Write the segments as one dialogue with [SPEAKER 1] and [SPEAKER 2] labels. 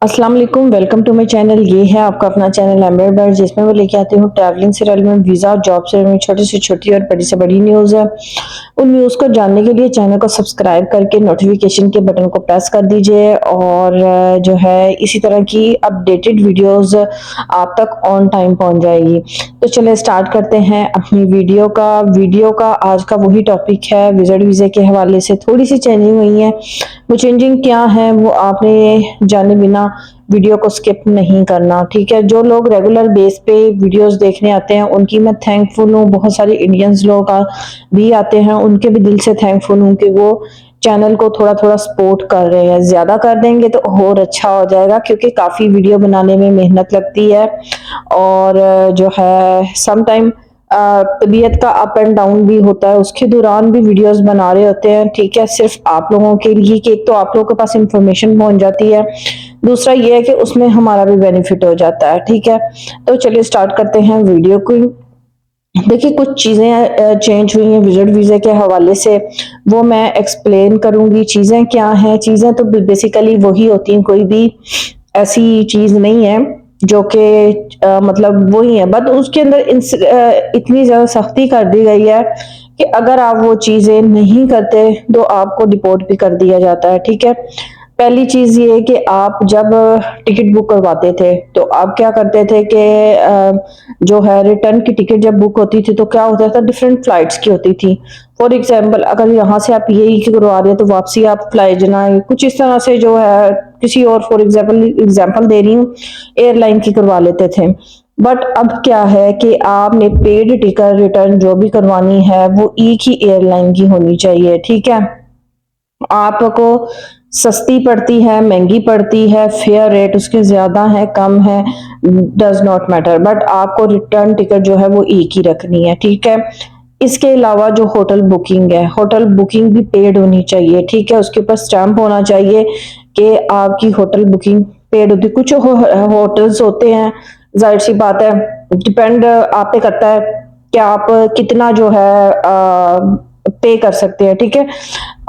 [SPEAKER 1] अस्सलाम वालेकुम, welcome to my channel. ये है आपका अपना चैनल एम्बर बर्ड, जिसमें मैं लेके आती हूँ ट्रैवलिंग से रिलेटेड, वीज़ा, जॉब से रिलेटेड, छोटी से छोटी और बड़ी से बड़ी न्यूज़ है। उन न्यूज़ को जानने के लिए चैनल को सब्सक्राइब करके नोटिफिकेशन के बटन को प्रेस कर दीजिए और जो है इसी तरह की अपडेटेड वीडियोस आप तक ऑन टाइम पहुँच जाएगी। तो चलिए स्टार्ट करते हैं अपनी वीडियो का आज का वही टॉपिक है, विजिट वीज़े के हवाले से थोड़ी सी चेंजिंग हुई है। वो चेंजिंग क्या है वो आपने जाने बिना वीडियो को स्किप नहीं करना, ठीक है। जो लोग रेगुलर बेस पे वीडियोस देखने आते हैं उनकी मैं थैंकफुल हूँ। बहुत सारे इंडियंस लोग भी आते हैं, उनके भी दिल से थैंकफुल हूँ कि वो चैनल को थोड़ा थोड़ा सपोर्ट कर रहे हैं। ज्यादा कर देंगे तो और अच्छा हो जाएगा, क्योंकि काफी वीडियो बनाने में मेहनत लगती है और जो है सम टाइम तबीयत का अप एंड डाउन भी होता है, उसके दौरान भी वीडियोस बना रहे होते हैं, ठीक है। सिर्फ आप लोगों के लिए कि एक तो आप लोगों के पास इंफॉर्मेशन पहुंच जाती है, दूसरा ये है कि उसमें हमारा भी बेनिफिट हो जाता है, ठीक है। तो चलिए स्टार्ट करते हैं वीडियो को। देखिए कुछ चीज़ें चेंज हुई हैं विजिट वीज़े के हवाले से, वो मैं एक्सप्लेन करूंगी। चीज़ें क्या हैं? चीज़ें तो बेसिकली वही होती हैं, कोई भी ऐसी चीज़ नहीं है जो कि मतलब वही है, बट उसके अंदर इतनी ज़्यादा सख्ती कर दी गई है कि अगर आप वो चीज़ें नहीं करते तो आपको डिपोर्ट भी कर दिया जाता है, ठीक है। पहली चीज ये है कि आप जब टिकट बुक करवाते थे तो आप क्या करते थे कि जो है रिटर्न की टिकट जब बुक होती थी तो क्या होता था, डिफरेंट फ्लाइट्स की होती थी। फॉर एग्जांपल अगर यहाँ से आप यही करवा रहे हैं तो वापसी आप फ्लाई जना कुछ इस तरह से जो है किसी और, फॉर एग्जाम्पल दे रही हूँ, एयरलाइन की करवा लेते थे। बट अब क्या है कि आपने पेड टिकट रिटर्न जो भी करवानी है वो एक ही एयरलाइन की होनी चाहिए, ठीक है। आपको सस्ती पड़ती है, महंगी पड़ती है, फेयर रेट उसके ज्यादा है, कम है, डज नॉट मैटर, बट आपको रिटर्न टिकट जो है वो एक ही रखनी है, ठीक है। इसके अलावा जो होटल बुकिंग है, होटल बुकिंग भी पेड होनी चाहिए, ठीक है। उसके ऊपर स्टैंप होना चाहिए कि आपकी होटल बुकिंग पेड होती। कुछ होटल्स होते हैं, जाहिर सी बात है, डिपेंड आप पे करता है कि आप कितना जो है पे कर सकते हैं, ठीक है।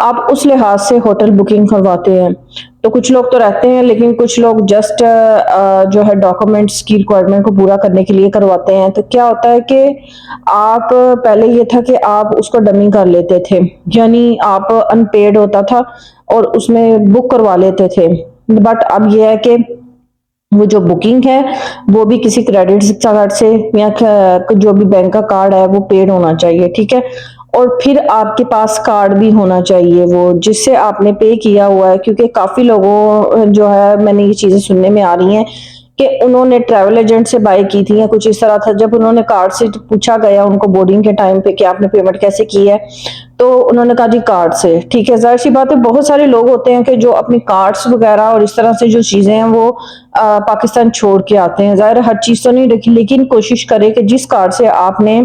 [SPEAKER 1] आप उस लिहाज से होटल बुकिंग करवाते हैं। तो कुछ लोग तो रहते हैं, लेकिन कुछ लोग जस्ट जो है डॉक्यूमेंट्स की रिक्वायरमेंट को पूरा करने के लिए करवाते हैं। तो क्या होता है कि आप पहले ये था कि आप उसको डमी कर लेते थे, यानी आप अनपेड होता था और उसमें बुक करवा लेते थे। बट अब यह है कि वो जो बुकिंग है वो भी किसी क्रेडिट कार्ड से या जो भी बैंक का कार्ड है वो पेड होना चाहिए, ठीक है। और फिर आपके पास कार्ड भी होना चाहिए वो जिससे आपने पे किया हुआ है, क्योंकि काफी लोगों जो है मैंने ये चीजें सुनने में आ रही हैं कि उन्होंने ट्रैवल एजेंट से बाय की थी या कुछ इस तरह था। जब उन्होंने कार्ड से पूछा गया उनको बोर्डिंग के टाइम पे कि आपने पेमेंट कैसे की है, तो उन्होंने कहा जी कार्ड से, ठीक है। जाहिर सी बात है, बहुत सारे लोग होते हैं कि जो अपनी कार्ड्स वगैरह और इस तरह से जो चीजें हैं वो पाकिस्तान छोड़ के आते हैं। जाहिर हर चीज तो नहीं रखी, लेकिन कोशिश करें कि जिस कार्ड से आपने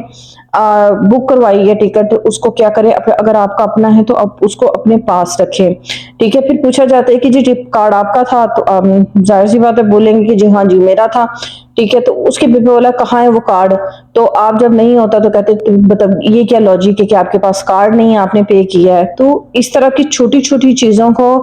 [SPEAKER 1] बुक करवाई है टिकट उसको क्या करें, अगर आपका अपना है तो आप उसको अपने पास रखें, ठीक है। फिर पूछा जाता है कि जी कार्ड आपका था, तो जाहिर सी बात है बोलेंगे कि जी हाँ जी मेरा था, ठीक है। तो उसके भी बोला कहाँ है वो कार्ड, तो आप जब नहीं होता तो कहते मतलब ये क्या लॉजिक है कि आपके पास कार्ड नहीं है, आपने पे किया है। तो इस तरह की छोटी छोटी चीजों को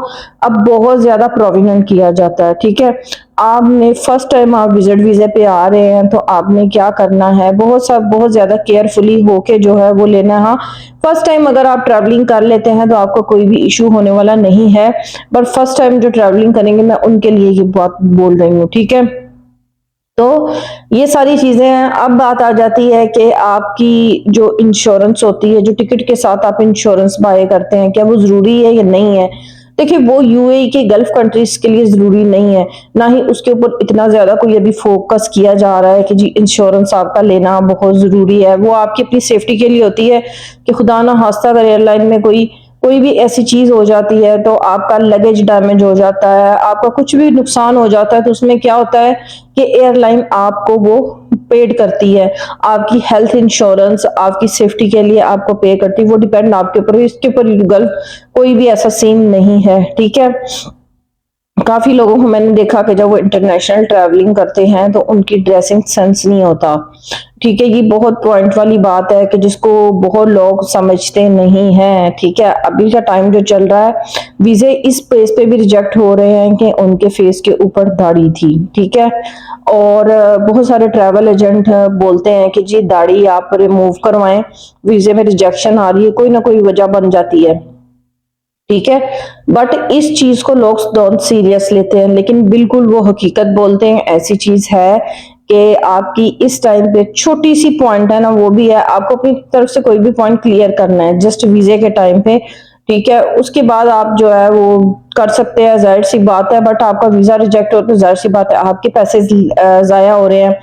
[SPEAKER 1] अब बहुत ज्यादा प्रोविनेंट किया जाता है, ठीक है। आपने फर्स्ट टाइम आप विजिट वीजे पे आ रहे हैं तो आपने क्या करना है, बहुत ज्यादा केयरफुली होके जो है वो लेना है। हाँ, फर्स्ट टाइम अगर आप ट्रैवलिंग कर लेते हैं तो आपको कोई भी इशू होने वाला नहीं है, बट फर्स्ट टाइम जो ट्रैवलिंग करेंगे मैं उनके लिए ये बात बोल रही हूँ, ठीक है। तो ये सारी चीजें हैं। अब बात आ जाती है कि आपकी जो इंश्योरेंस होती है, जो टिकट के साथ आप इंश्योरेंस बाय करते हैं, क्या वो जरूरी है या नहीं है। देखिए वो यूएई के गल्फ कंट्रीज के लिए जरूरी नहीं है, ना ही उसके ऊपर इतना ज्यादा कोई अभी फोकस किया जा रहा है कि जी इंश्योरेंस आपका लेना बहुत जरूरी है। वो आपकी अपनी सेफ्टी के लिए होती है कि खुदा ना खास्ता अगर एयरलाइन में कोई कोई भी ऐसी चीज हो जाती है तो आपका लगेज डैमेज हो जाता है, आपका कुछ भी नुकसान हो जाता है, तो उसमें क्या होता है कि एयरलाइन आपको वो पेड करती है। आपकी हेल्थ इंश्योरेंस आपकी सेफ्टी के लिए आपको पे करती है, वो डिपेंड आपके ऊपर, इसके ऊपर गल्फ कोई भी ऐसा सीन नहीं है, ठीक है। काफी लोगों को मैंने देखा कि जब वो इंटरनेशनल ट्रैवलिंग करते हैं तो उनकी ड्रेसिंग सेंस नहीं होता, ठीक है, ये बहुत पॉइंट वाली बात है कि जिसको बहुत लोग समझते नहीं हैं। ठीक है, अभी का टाइम जो चल रहा है, वीजे इस बेस पे भी रिजेक्ट हो रहे हैं कि उनके फेस के ऊपर दाढ़ी थी। ठीक है, और बहुत सारे ट्रैवल एजेंट बोलते हैं कि जी दाढ़ी आप रिमूव करवाएं, वीजे में रिजेक्शन आ रही है, कोई ना कोई वजह बन जाती है। ठीक है, बट इस चीज को लोग डोंट सीरियस लेते हैं, लेकिन बिल्कुल वो हकीकत बोलते हैं। ऐसी चीज है कि आपकी इस टाइम पे छोटी सी पॉइंट है ना, वो भी है, आपको अपनी तरफ से कोई भी पॉइंट क्लियर करना है जस्ट वीजे के टाइम पे। ठीक है, उसके बाद आप जो है वो कर सकते हैं, जाहिर सी बात है। बट आपका वीजा रिजेक्ट हो तो जाहिर सी बात है आपके पैसे जाया हो रहे हैं,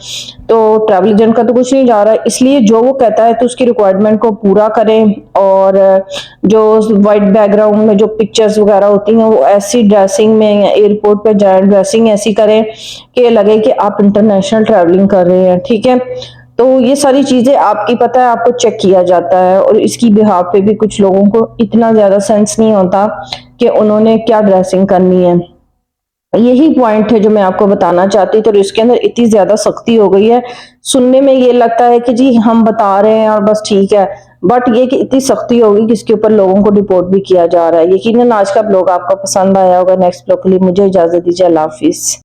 [SPEAKER 1] तो ट्रैवल एजेंट का तो कुछ नहीं जा रहा है। इसलिए जो वो कहता है तो उसकी रिक्वायरमेंट को पूरा करें, और जो वाइट बैकग्राउंड में जो पिक्चर्स वगैरह होती हैं वो ऐसी ड्रेसिंग में या एयरपोर्ट पे जाए ड्रेसिंग ऐसी करें कि लगे कि आप इंटरनेशनल ट्रैवलिंग कर रहे हैं। ठीक है, तो ये सारी चीजें आपकी पता है, आपको चेक किया जाता है, और इसकी बिहाफ पे भी कुछ लोगों को इतना ज्यादा सेंस नहीं होता कि उन्होंने क्या ड्रेसिंग करनी है। यही पॉइंट है जो मैं आपको बताना चाहती, तो इसके अंदर इतनी ज्यादा सख्ती हो गई है। सुनने में ये लगता है कि जी हम बता रहे हैं और बस ठीक है, बट ये कि इतनी सख्ती होगी कि इसके ऊपर लोगों को रिपोर्ट भी किया जा रहा है। यकीनन आज का ब्लॉग आपको पसंद आया होगा। नेक्स्ट ब्लॉग के लिए मुझे इजाजत दीजिए। अल्लाह हाफिज।